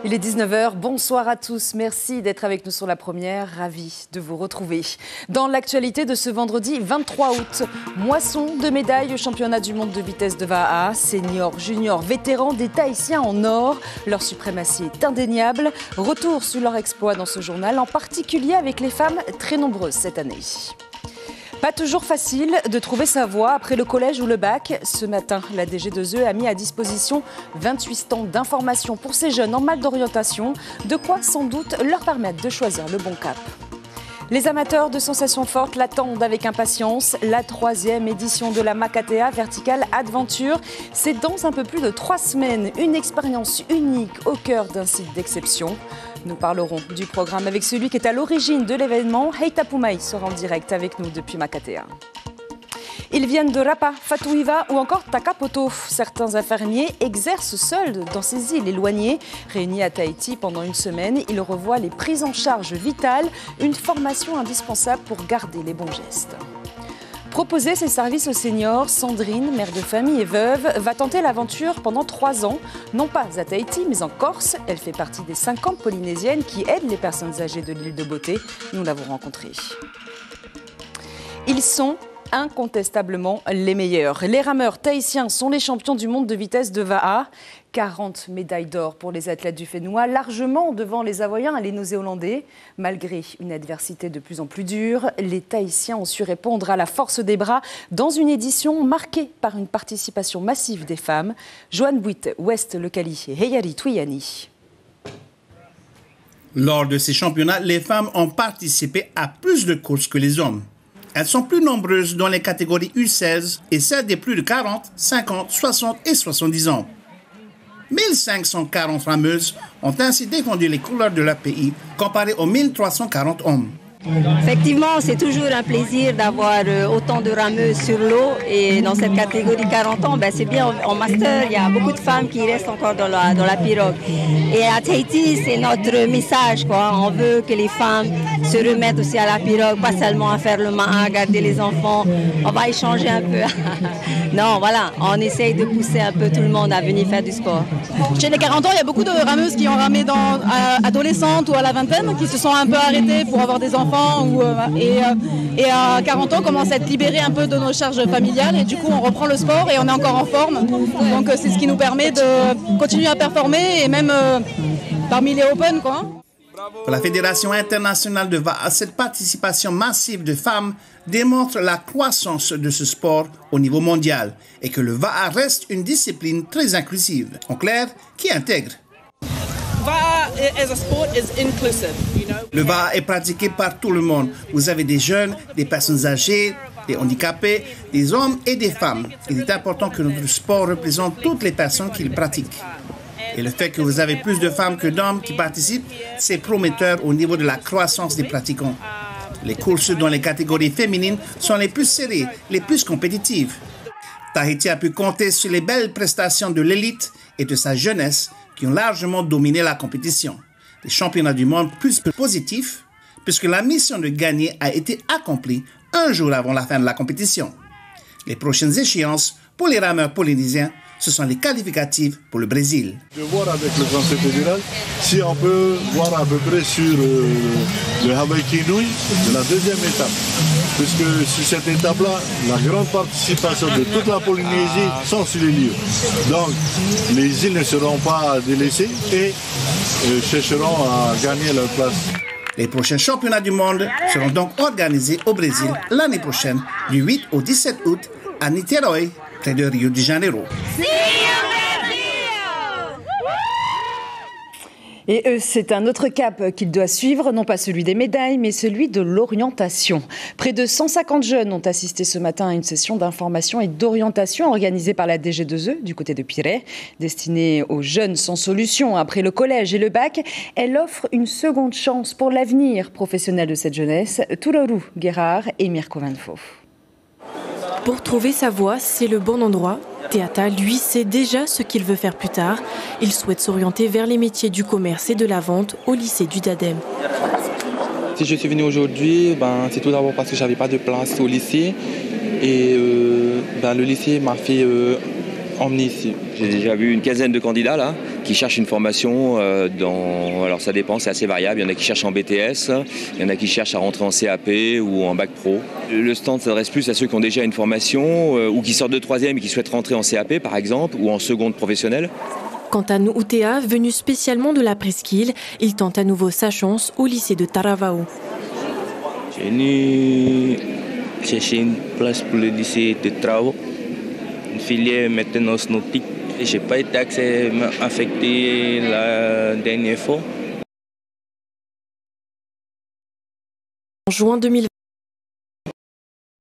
Il est 19h, bonsoir à tous, merci d'être avec nous sur la première, ravi de vous retrouver. Dans l'actualité de ce vendredi 23 août, moisson de médailles au championnat du monde de vitesse de Va'a, seniors, juniors, vétérans, des Tahitiens en or, leur suprématie est indéniable. Retour sur leur exploit dans ce journal, en particulier avec les femmes très nombreuses cette année. Pas toujours facile de trouver sa voie après le collège ou le bac. Ce matin, la DG2E a mis à disposition 28 stands d'information pour ces jeunes en mal d'orientation, de quoi sans doute leur permettre de choisir le bon cap. Les amateurs de sensations fortes l'attendent avec impatience. La 3e édition de la Makatea Vertical Adventure, c'est dans un peu plus de 3 semaines. Une expérience unique au cœur d'un site d'exception. Nous parlerons du programme avec celui qui est à l'origine de l'événement. Heita Pumai sera en direct avec nous depuis Makatea. Ils viennent de Rapa, Fatuiva ou encore Takapoto. Certains infirmiers exercent seuls dans ces îles éloignées. Réunis à Tahiti pendant une semaine, ils revoient les prises en charge vitales, une formation indispensable pour garder les bons gestes. Proposer ses services aux seniors, Sandrine, mère de famille et veuve, va tenter l'aventure pendant 3 ans, non pas à Tahiti, mais en Corse. Elle fait partie des 50 Polynésiennes qui aident les personnes âgées de l'île de Beauté. Nous l'avons rencontrée. Ils sont incontestablement les meilleurs. Les rameurs tahitiens sont les champions du monde de vitesse de Va'a. 40 médailles d'or pour les athlètes du Fénois, largement devant les Hawaïens et les Néo-Zélandais. Malgré une adversité de plus en plus dure, les Tahitiens ont su répondre à la force des bras dans une édition marquée par une participation massive des femmes. Joanne Buit, West Lecali et Heyari Twiyani. Lors de ces championnats, les femmes ont participé à plus de courses que les hommes. Elles sont plus nombreuses dans les catégories U16 et celles des plus de 40, 50, 60 et 70 ans. 1540 rameuses ont ainsi défendu les couleurs de leur pays, comparé aux 1340 hommes. Effectivement, c'est toujours un plaisir d'avoir autant de rameuses sur l'eau et dans cette catégorie 40 ans, c'est bien en master, il y a beaucoup de femmes qui restent encore dans la pirogue. Et à Tahiti, c'est notre message, quoi. On veut que les femmes se remettent aussi à la pirogue, pas seulement à faire le main, à garder les enfants. On va échanger un peu. Non, voilà, on essaye de pousser un peu tout le monde à venir faire du sport. Chez les 40 ans, il y a beaucoup de rameuses qui ont ramé adolescentes ou à la vingtaine, qui se sont un peu arrêtées pour avoir des enfants. Et à 40 ans, on commence à être libéré un peu de nos charges familiales et du coup on reprend le sport et on est encore en forme. Donc c'est ce qui nous permet de continuer à performer et même parmi les Open, quoi. Pour la Fédération internationale de Va'a, cette participation massive de femmes démontre la croissance de ce sport au niveau mondial et que le Va'a reste une discipline très inclusive. En clair, qui intègre. Le Va'a est pratiqué par tout le monde. Vous avez des jeunes, des personnes âgées, des handicapés, des hommes et des femmes. Il est important que notre sport représente toutes les personnes qui le pratiquent. Et le fait que vous avez plus de femmes que d'hommes qui participent, c'est prometteur au niveau de la croissance des pratiquants. Les courses dans les catégories féminines sont les plus serrées, les plus compétitives. Tahiti a pu compter sur les belles prestations de l'élite et de sa jeunesse qui ont largement dominé la compétition. Les championnats du monde plus positifs, puisque la mission de gagner a été accomplie un jour avant la fin de la compétition. Les prochaines échéances pour les rameurs polynésiens, ce sont les qualificatives pour le Brésil. De voir avec le Conseil fédéral si on peut voir à peu près sur le Hawaii Nui de la deuxième étape. Puisque sur cette étape-là, la grande participation de toute la Polynésie sont sur les lieux. Donc, les îles ne seront pas délaissées et chercheront à gagner leur place. Les prochains championnats du monde seront donc organisés au Brésil l'année prochaine, du 8 au 17 août, à Niterói, près de Rio de Janeiro. Et c'est un autre cap qu'il doit suivre, non pas celui des médailles, mais celui de l'orientation. Près de 150 jeunes ont assisté ce matin à une session d'information et d'orientation organisée par la DG2E du côté de Pirée. Destinée aux jeunes sans solution après le collège et le bac, elle offre une seconde chance pour l'avenir professionnel de cette jeunesse. Turoru Gerard et Mirko Vanfo. Pour trouver sa voie, c'est le bon endroit. Teata, lui, sait déjà ce qu'il veut faire plus tard. Il souhaite s'orienter vers les métiers du commerce et de la vente au lycée du Dadem. Si je suis venu aujourd'hui, c'est tout d'abord parce que je n'avais pas de place au lycée. Et le lycée m'a fait emmener ici. J'ai déjà vu une quinzaine de candidats là qui cherchent une formation alors ça dépend, c'est assez variable. Il y en a qui cherchent en BTS, il y en a qui cherchent à rentrer en CAP ou en bac pro. Le stand s'adresse plus à ceux qui ont déjà une formation ou qui sortent de 3e et qui souhaitent rentrer en CAP par exemple ou en seconde professionnelle. Quant à Nououtea, venu spécialement de la presqu'île, il tente à nouveau sa chance au lycée de Taravao. J'ai venu chercher une place pour le lycée de Taravao, une filière maintenance nautique. Je n'ai pas été affecté la dernière fois. En juin 2020,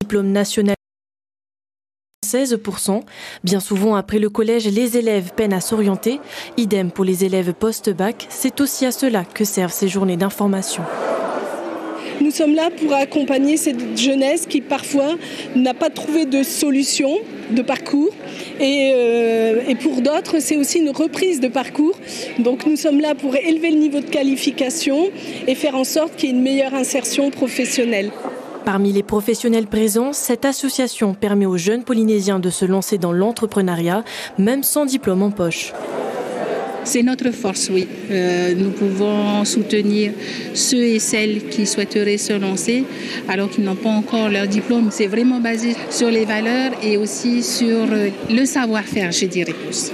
diplôme national 16%. Bien souvent, après le collège, les élèves peinent à s'orienter. Idem pour les élèves post-bac. C'est aussi à cela que servent ces journées d'information. Nous sommes là pour accompagner cette jeunesse qui parfois n'a pas trouvé de solution, de parcours. Et pour d'autres, c'est aussi une reprise de parcours. Donc nous sommes là pour élever le niveau de qualification et faire en sorte qu'il y ait une meilleure insertion professionnelle. Parmi les professionnels présents, cette association permet aux jeunes Polynésiens de se lancer dans l'entrepreneuriat, même sans diplôme en poche. C'est notre force, oui. Nous pouvons soutenir ceux et celles qui souhaiteraient se lancer alors qu'ils n'ont pas encore leur diplôme. C'est vraiment basé sur les valeurs et aussi sur le savoir-faire, je dirais plus.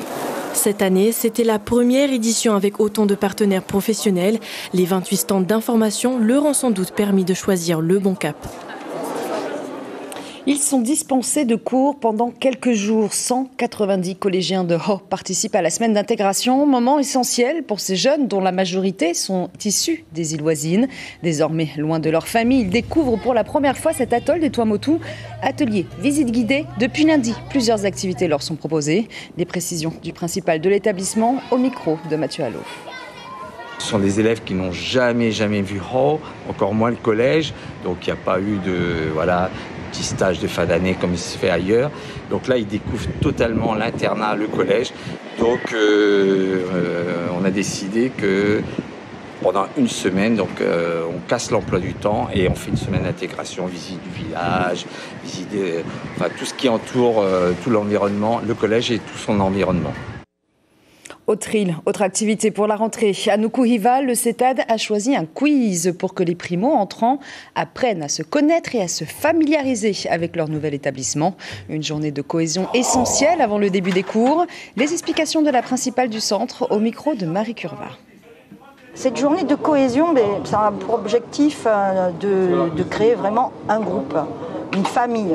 Cette année, c'était la première édition avec autant de partenaires professionnels. Les 28 stands d'information leur ont sans doute permis de choisir le bon cap. Ils sont dispensés de cours pendant quelques jours. 190 collégiens de Ho participent à la semaine d'intégration, moment essentiel pour ces jeunes dont la majorité sont issus des îles voisines. Désormais, loin de leur famille, ils découvrent pour la première fois cet atoll des Tuamotu. Atelier, visite guidée. Depuis lundi, plusieurs activités leur sont proposées. Des précisions du principal de l'établissement au micro de Mathieu Allot. Ce sont des élèves qui n'ont jamais vu Ho, encore moins le collège. Donc il n'y a pas eu de petit stage de fin d'année comme il se fait ailleurs. Donc là, ils découvrent totalement l'internat, le collège. Donc on a décidé que pendant une semaine, on casse l'emploi du temps et on fait une semaine d'intégration, visite du village, visite tout ce qui entoure tout l'environnement, le collège et tout son environnement. Autre île, autre activité pour la rentrée. À Nukuhiva, le CETAD a choisi un quiz pour que les primo-entrants apprennent à se connaître et à se familiariser avec leur nouvel établissement. Une journée de cohésion essentielle avant le début des cours. Les explications de la principale du centre au micro de Marie Curva. Cette journée de cohésion, ça a pour objectif de créer vraiment un groupe, une famille,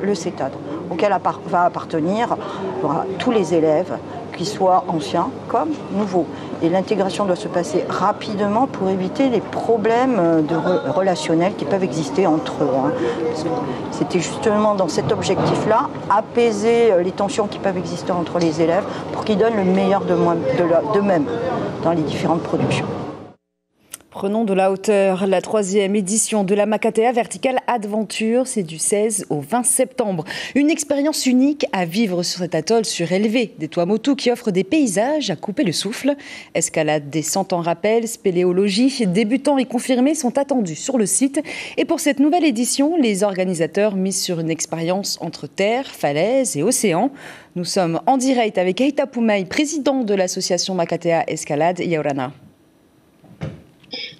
le CETAD, auquel va appartenir tous les élèves, qu'ils soient anciens comme nouveaux. Et l'intégration doit se passer rapidement pour éviter les problèmes relationnels qui peuvent exister entre eux. C'était justement dans cet objectif-là, apaiser les tensions qui peuvent exister entre les élèves pour qu'ils donnent le meilleur d'eux-mêmes dans les différentes productions. Prenons de la hauteur. La 3e édition de la Makatea Vertical Adventure, c'est du 16 au 20 septembre. Une expérience unique à vivre sur cet atoll surélevé des Tuamotu qui offre des paysages à couper le souffle. Escalade, descente en rappel, spéléologie, débutants et confirmés sont attendus sur le site. Et pour cette nouvelle édition, les organisateurs misent sur une expérience entre terre, falaise et océan. Nous sommes en direct avec Heita Poumaï, président de l'association Makatea Escalade Yorana.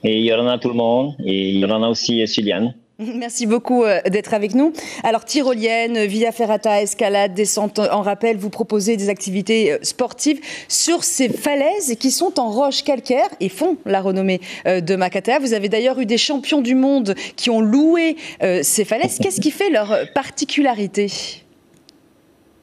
Et Yorana tout le monde, et Yorana aussi Suliane. Merci beaucoup d'être avec nous. Alors, tyrolienne, via ferrata, escalade, descente en rappel, vous proposez des activités sportives sur ces falaises qui sont en roche calcaire et font la renommée de Makatea. Vous avez d'ailleurs eu des champions du monde qui ont loué ces falaises. Qu'est-ce qui fait leur particularité ?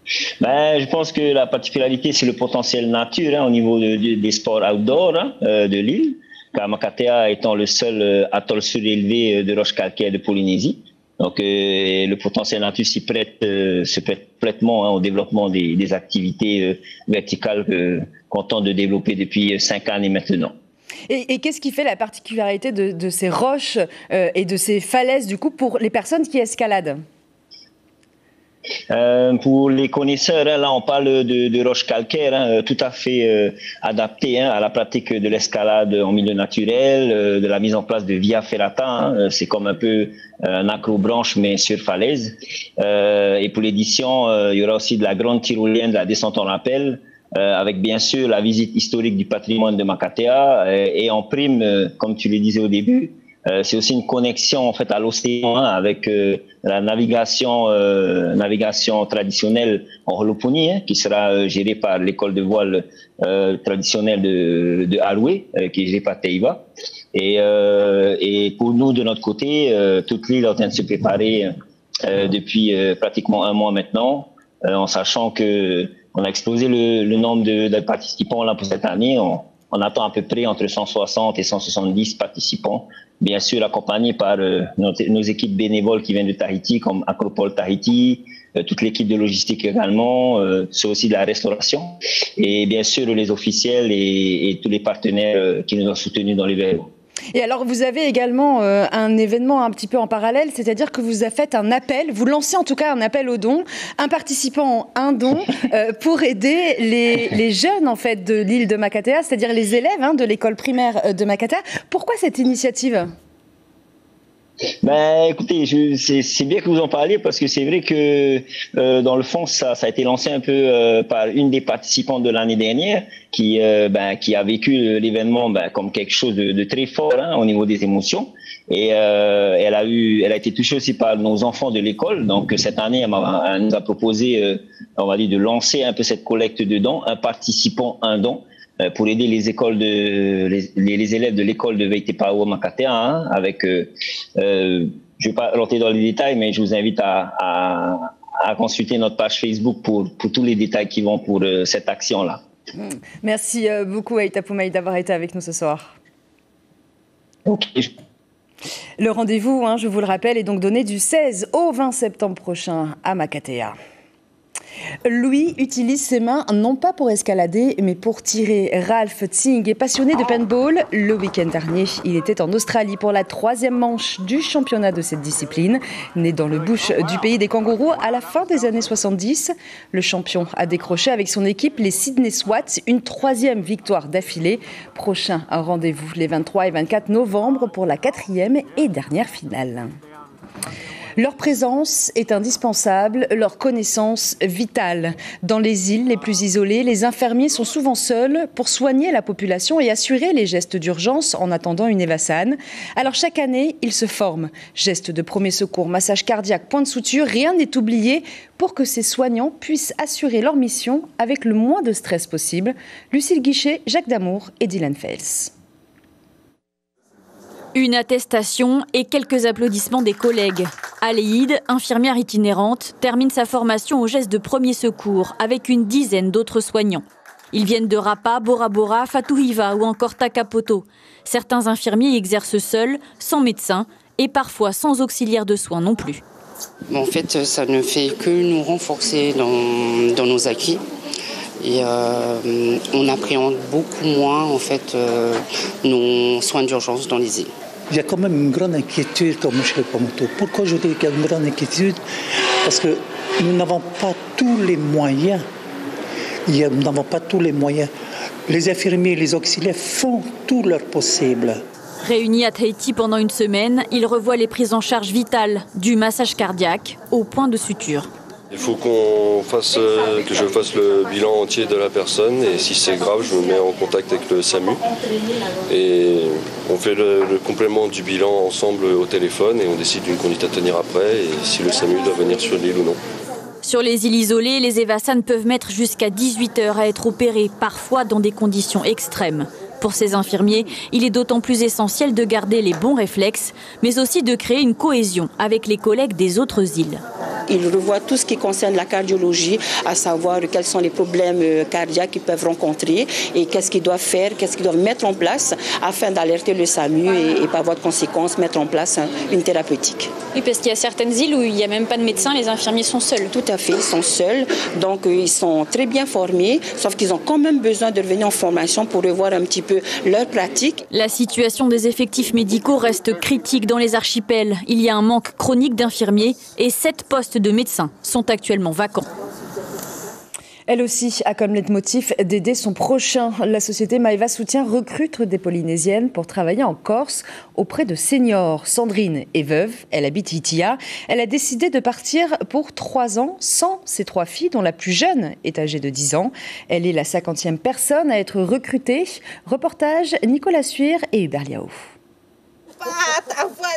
Je pense que la particularité, c'est le potentiel nature au niveau des sports outdoor de l'île. Car Makatea étant le seul atoll surélevé de roches calcaires de Polynésie. Donc le potentiel nature se prête complètement au développement des activités verticales qu'on tente de développer depuis 5 années maintenant. Et qu'est-ce qui fait la particularité de ces roches et de ces falaises du coup pour les personnes qui escaladent ? Pour les connaisseurs, là on parle de roches calcaires tout à fait adaptées à la pratique de l'escalade en milieu naturel, de la mise en place de via ferrata. C'est comme un peu un acrobranche mais sur falaise. Et pour l'édition, il y aura aussi de la grande tyrolienne, de la descente en rappel, avec bien sûr la visite historique du patrimoine de Makatea et en prime, comme tu le disais au début, c'est aussi une connexion en fait à l'océan avec la navigation traditionnelle en holoponie qui sera gérée par l'école de voile traditionnelle de Aroué, qui est gérée par Teiva. Et pour nous de notre côté, toute l'île est en train de se préparer depuis pratiquement un mois maintenant, en sachant que on a explosé le nombre de participants là pour cette année. On attend à peu près entre 160 et 170 participants, bien sûr accompagnés par nos équipes bénévoles qui viennent de Tahiti, comme Acropole Tahiti, toute l'équipe de logistique également, c'est aussi de la restauration, et bien sûr les officiels et tous les partenaires qui nous ont soutenus dans l'événement. Et alors, vous avez également un événement un petit peu en parallèle, c'est-à-dire que vous avez fait un appel, vous lancez en tout cas un appel aux dons, un participant, un don, pour aider les jeunes en fait de l'île de Makatea, c'est-à-dire les élèves de l'école primaire de Makatea. Pourquoi cette initiative ? Écoutez, c'est bien que vous en parliez parce que c'est vrai que dans le fond ça a été lancé un peu par une des participantes de l'année dernière qui a vécu l'événement comme quelque chose de très fort au niveau des émotions et elle a été touchée aussi par nos enfants de l'école. Donc cette année elle nous a proposé on va dire de lancer un peu cette collecte de dons, un participant un don, pour aider les écoles les élèves de l'école de Veitepao Makatea avec je vais pas rentrer dans les détails, mais je vous invite à consulter notre page Facebook pour tous les détails qui vont pour cette action là. Merci beaucoup Aïta Poumaï d'avoir été avec nous ce soir. Okay. Le rendez-vous, je vous le rappelle, est donc donné du 16 au 20 septembre prochain à Makatea. Louis utilise ses mains non pas pour escalader, mais pour tirer. Ralph Tsing est passionné de paintball. Le week-end dernier, il était en Australie pour la 3e manche du championnat de cette discipline. Né dans le bush du pays des kangourous à la fin des années 70, le champion a décroché avec son équipe les Sydney Swats une 3e victoire d'affilée. Prochain rendez-vous les 23 et 24 novembre pour la 4e et dernière finale. Leur présence est indispensable, leur connaissance vitale. Dans les îles les plus isolées, les infirmiers sont souvent seuls pour soigner la population et assurer les gestes d'urgence en attendant une Evasane. Alors chaque année, ils se forment. Gestes de premier secours, massage cardiaque, point de suture, rien n'est oublié pour que ces soignants puissent assurer leur mission avec le moins de stress possible. Lucille Guichet, Jacques Damour et Dylan Fels. Une attestation et quelques applaudissements des collègues. Aléide, infirmière itinérante, termine sa formation aux gestes de premier secours avec une dizaine d'autres soignants. Ils viennent de Rapa, Bora Bora, Fatuhiva ou encore Takapoto. Certains infirmiers exercent seuls, sans médecin et parfois sans auxiliaire de soins non plus. En fait, ça ne fait que nous renforcer dans nos acquis. Et on appréhende beaucoup moins en fait, nos soins d'urgence dans les îles. Il y a quand même une grande inquiétude comme chez le Pomoto. Pourquoi je dis qu'il y a une grande inquiétude ? Parce que nous n'avons pas tous les moyens. Nous n'avons pas tous les moyens. Les infirmiers et les auxiliaires font tout leur possible. Réunis à Tahiti pendant une semaine, ils revoient les prises en charge vitales, du massage cardiaque au point de suture. Il faut que je fasse le bilan entier de la personne et si c'est grave, je me mets en contact avec le SAMU et on fait le complément du bilan ensemble au téléphone et on décide d'une conduite à tenir après et si le SAMU doit venir sur l'île ou non. Sur les îles isolées, les Evasanes peuvent mettre jusqu'à 18 heures à être opérés, parfois dans des conditions extrêmes. Pour ces infirmiers, il est d'autant plus essentiel de garder les bons réflexes, mais aussi de créer une cohésion avec les collègues des autres îles. Ils revoient tout ce qui concerne la cardiologie, à savoir quels sont les problèmes cardiaques qu'ils peuvent rencontrer et qu'est-ce qu'ils doivent faire, qu'est-ce qu'ils doivent mettre en place afin d'alerter le SAMU et par voie de conséquence mettre en place une thérapeutique. Oui, parce qu'il y a certaines îles où il n'y a même pas de médecin, les infirmiers sont seuls. Tout à fait, ils sont seuls, donc ils sont très bien formés, sauf qu'ils ont quand même besoin de revenir en formation pour revoir un petit peu leur pratique. La situation des effectifs médicaux reste critique dans les archipels. Il y a un manque chronique d'infirmiers et 7 postes postes de médecins sont actuellement vacants. Elle aussi a comme leitmotiv d'aider son prochain. La société Maeva Soutien recrute des Polynésiennes pour travailler en Corse auprès de seniors. Sandrine est veuve, elle habite Hitia. Elle a décidé de partir pour 3 ans sans ses 3 filles, dont la plus jeune est âgée de 10 ans. Elle est la 50e personne à être recrutée. Reportage Nicolas Suire et Hubert Liao.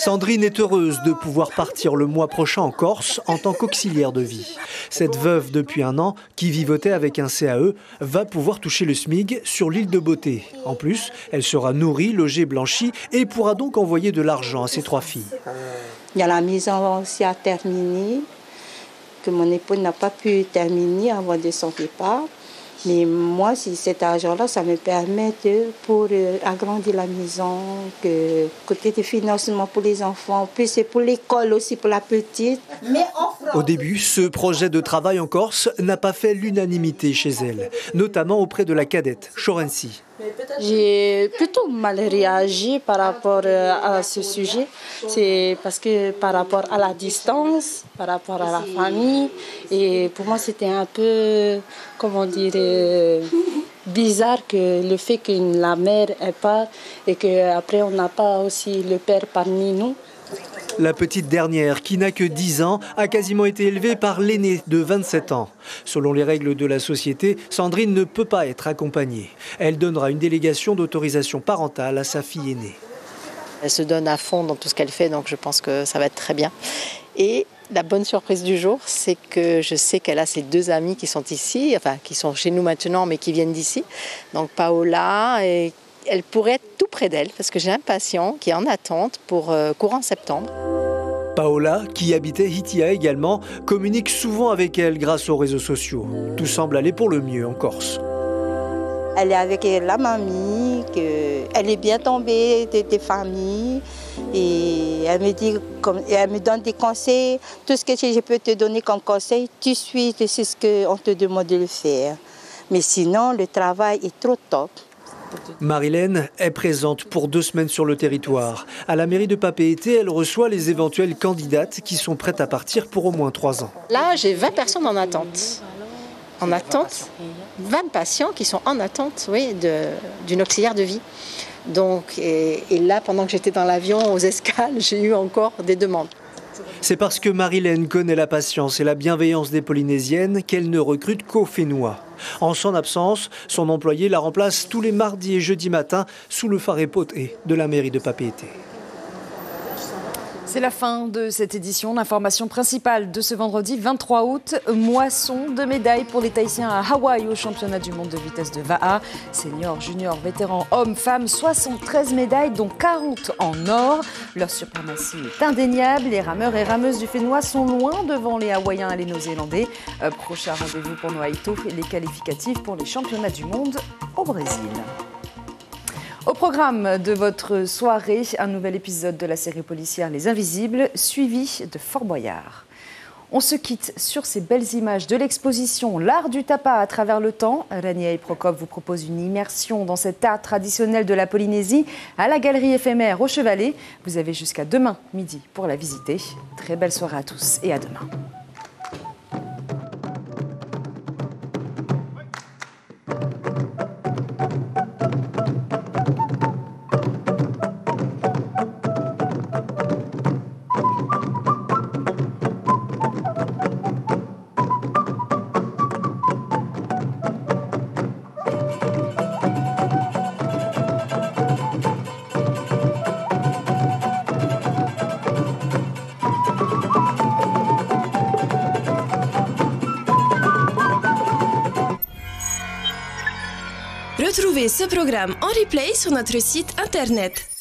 Sandrine est heureuse de pouvoir partir le mois prochain en Corse en tant qu'auxiliaire de vie. Cette veuve depuis 1 an, qui vivotait avec un CAE, va pouvoir toucher le SMIG sur l'île de Beauté. En plus, elle sera nourrie, logée, blanchie et pourra donc envoyer de l'argent à ses 3 filles. Il y a la maison aussi à terminer, que mon époux n'a pas pu terminer avant de son départ. Mais moi, si cet argent-là, ça me permet pour agrandir la maison, que côté de financement pour les enfants, puis c'est pour l'école aussi, pour la petite. Au début, ce projet de travail en Corse n'a pas fait l'unanimité chez elle, notamment auprès de la cadette, Chorensi. J'ai plutôt mal réagi par rapport à ce sujet. C'est parce que par rapport à la distance, par rapport à la famille, et pour moi c'était un peu, comment dire, bizarre que le fait que la mère part et qu'après on n'a pas aussi le père parmi nous. La petite dernière, qui n'a que 10 ans, a quasiment été élevée par l'aînée de 27 ans. Selon les règles de la société, Sandrine ne peut pas être accompagnée. Elle donnera une délégation d'autorisation parentale à sa fille aînée. Elle se donne à fond dans tout ce qu'elle fait, donc je pense que ça va être très bien. Et la bonne surprise du jour, c'est que je sais qu'elle a ses 2 amies qui sont ici, enfin qui sont chez nous maintenant, mais qui viennent d'ici. Donc Paola et elle pourrait être tout près d'elle, parce que j'ai un patient qui est en attente pour courant septembre. Paola, qui habitait Hitia également, communique souvent avec elle grâce aux réseaux sociaux. Tout semble aller pour le mieux en Corse. Elle est avec la mamie, elle est bien tombée des familles et elle me donne des conseils. Tout ce que je peux te donner comme conseil, tu suis, c'est ce qu'on te demande de le faire. Mais sinon, le travail est trop top. Marilène est présente pour 2 semaines sur le territoire. À la mairie de Papeete, elle reçoit les éventuelles candidates qui sont prêtes à partir pour au moins 3 ans. Là, j'ai 20 personnes en attente. En attente, 20 patients qui sont en attente, oui, d'une auxiliaire de vie. Donc, et là, pendant que j'étais dans l'avion aux escales, j'ai eu encore des demandes. C'est parce que Marilène connaît la patience et la bienveillance des Polynésiennes qu'elle ne recrute qu'au Fénois. En son absence, son employé la remplace tous les mardis et jeudis matins sous le phare poté de la mairie de Papeete. C'est la fin de cette édition. L'information principale de ce vendredi 23 août, moisson de médailles pour les Tahitiens à Hawaï au championnat du monde de vitesse de Va'a. Seniors, juniors, vétérans, hommes, femmes, 73 médailles dont 40 en or. Leur suprématie est indéniable. Les rameurs et rameuses du Fénois sont loin devant les Hawaïens et les Néo-Zélandais. Prochain rendez-vous pour Noaito et les qualificatifs pour les championnats du monde au Brésil. Au programme de votre soirée, un nouvel épisode de la série policière Les Invisibles, suivi de Fort Boyard. On se quitte sur ces belles images de l'exposition L'art du tapa à travers le temps. Rania et Prokop vous propose une immersion dans cet art traditionnel de la Polynésie à la galerie éphémère au Chevalet. Vous avez jusqu'à demain midi pour la visiter. Très belle soirée à tous et à demain. Retrouvez ce programme en replay sur notre site internet.